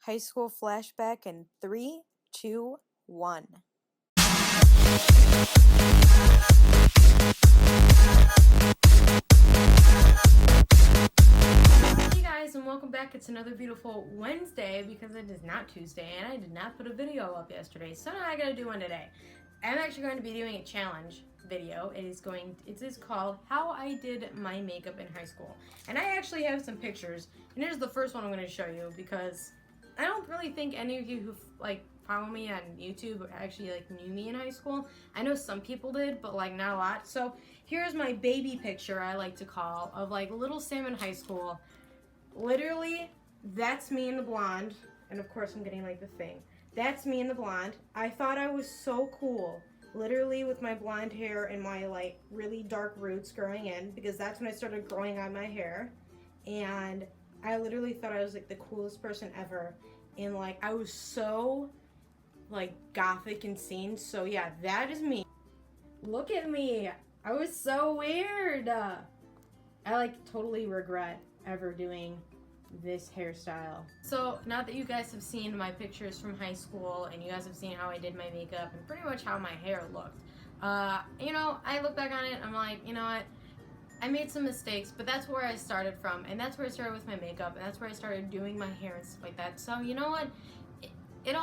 high school flashback in 3, 2, 1. Hey guys, and welcome back. It's another beautiful Wednesday because it is not Tuesday and I did not put a video up yesterday, so now I gotta do one today. I'm actually going to be doing a challenge video. It is called How I Did My Makeup in High School. And I actually have some pictures, and here's the first one I'm going to show you because I don't really think any of you who follow me on YouTube actually knew me in high school. I know some people did, but not a lot. So here's my baby picture, I like to call, of little Sam in high school. Literally, that's me in the blonde, and of course I'm getting the thing. That's me in the blonde. I thought I was so cool, literally, with my blonde hair and my really dark roots growing in, because that's when I started growing on my hair. And I literally thought I was the coolest person ever. And I was so gothic and scene. So yeah, that is me. Look at me. I was so weird. I totally regret ever doing this hairstyle. So now that you guys have seen my pictures from high school and you guys have seen how I did my makeup and pretty much how my hair looked, I look back on it, I'm like, you know what, I made some mistakes, but that's where I started from, and that's where I started with my makeup, and that's where I started doing my hair and stuff like that. So you know what, in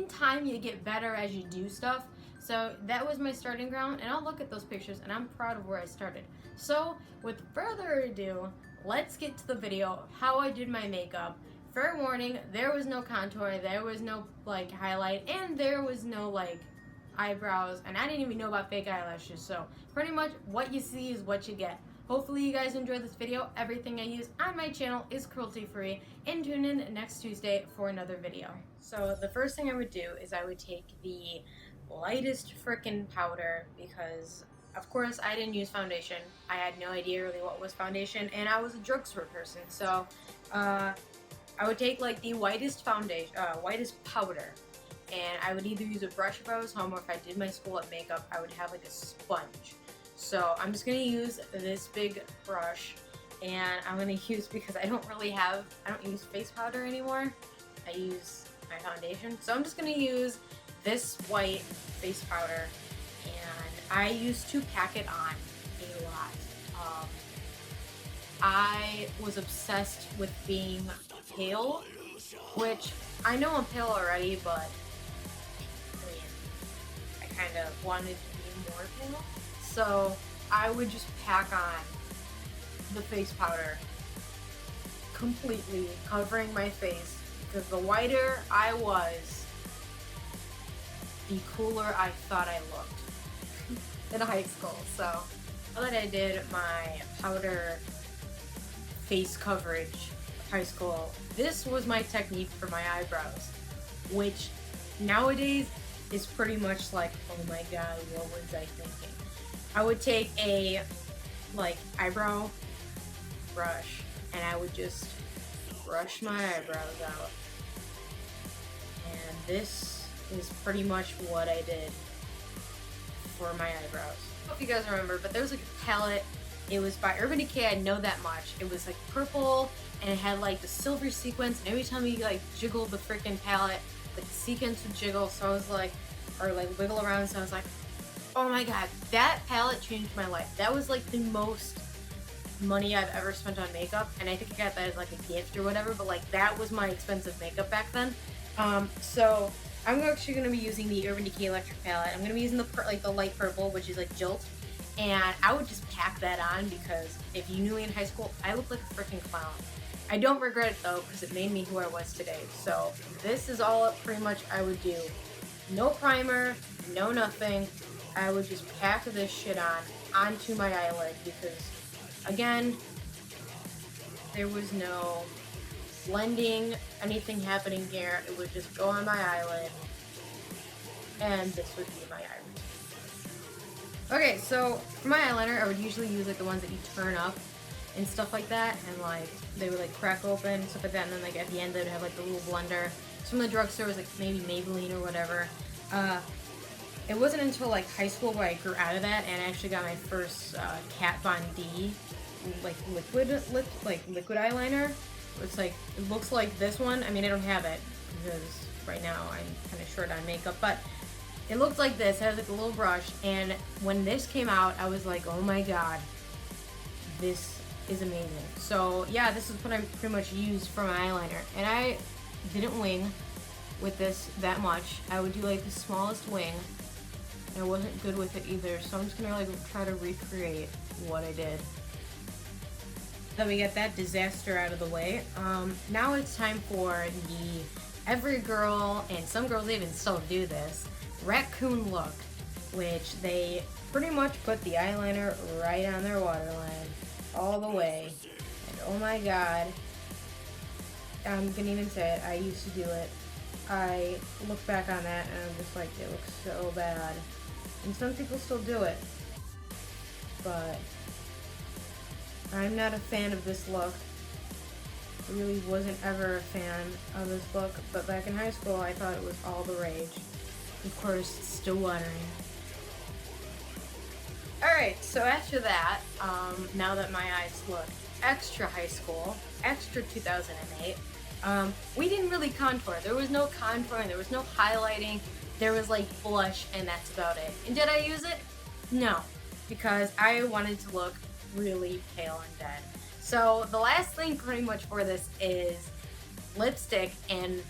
time you get better as you do stuff. So that was my starting ground, and I'll look at those pictures and I'm proud of where I started. So with further ado, let's get to the video, how I did my makeup. Fair warning, there was no contour, there was no highlight, and there was no eyebrows, and I didn't even know about fake eyelashes. So pretty much what you see is what you get. Hopefully you guys enjoyed this video. Everything I use on my channel is cruelty free, and tune in next Tuesday for another video. So the first thing I would do is I would take the lightest frickin' powder, because of course I didn't use foundation. I had no idea really what was foundation, and I was a drugstore person. So I would take the whitest foundation, whitest powder, and I would either use a brush if I was home, or if I did my school up makeup, I would have a sponge. So I'm just gonna use this big brush, and I'm gonna use, because I don't use face powder anymore. I use my foundation. So I'm just gonna use this white face powder, and I used to pack it on a lot. I was obsessed with being pale, which I know I'm pale already, but I kind of wanted to be more pale. So I would just pack on the face powder, completely covering my face, because the whiter I was, the cooler I thought I looked in high school. So now that I did my powder face coverage high school, this was my technique for my eyebrows, which nowadays is pretty much oh my god, what was I thinking? I would take a eyebrow brush, and I would just brush my eyebrows out, and this is pretty much what I did for my eyebrows. I don't know if you guys remember, but there was a palette. It was by Urban Decay. I know that much. It was purple, and it had the silver sequins, and every time you jiggled the freaking palette, the sequins would jiggle. So I was or wiggle around. So I was like, oh my god, that palette changed my life. That was the most money I've ever spent on makeup, and I think I got that as a gift or whatever, but that was my expensive makeup back then. So I'm actually going to be using the Urban Decay Electric palette. I'm going to be using the light purple, which is Jilt, and I would just pack that on, because if you knew me in high school, I looked like a freaking clown. I don't regret it though, because it made me who I was today. So this is all pretty much I would do. No primer, no nothing. I would just pack this shit onto my eyelid, because again, there was no blending, anything happening here. It would just go on my eyelid, and this would be my eyelid. Okay, so for my eyeliner, I would usually use the ones that you turn up and stuff like that, and they would crack open and stuff like that, and then at the end they would have the little blender. Some of the drugstore was maybe Maybelline or whatever. It wasn't until high school where I grew out of that and I actually got my first Kat Von D liquid eyeliner, It's like, it looks like this one. I mean, I don't have it because right now I'm kind of short on makeup, but it looks like this. It has like a little brush, and when this came out, I was like, oh my god, this is amazing. So yeah, this is what I pretty much used for my eyeliner, and I didn't wing with this that much. I would do like the smallest wing. I wasn't good with it either, so I'm just gonna like try to recreate what I did. Then we get that disaster out of the way. Now it's time for the every girl, and some girls even still do this, raccoon look, which they pretty much put the eyeliner right on their waterline all the way. And oh my god, I'm gonna even say it, I used to do it. I look back on that and I'm just like, it looks so bad. And some people still do it, but I'm not a fan of this look. I really wasn't ever a fan of this look, but back in high school I thought it was all the rage. Of course, it's still watering. Alright, so after that, now that my eyes look extra high school, extra 2008, we didn't really contour. There was no contouring, there was no highlighting, there was like blush, and that's about it. And did I use it? No, because I wanted to look really pale and dead. So the last thing pretty much for this is lipstick, and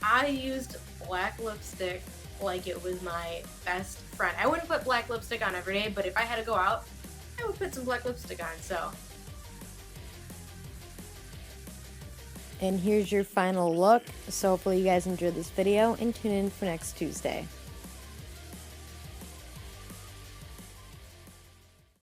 I used black lipstick like it was my best friend. I wouldn't put black lipstick on every day, but if I had to go out, I would put some black lipstick on, so. And here's your final look. So hopefully you guys enjoyed this video, and tune in for next Tuesday.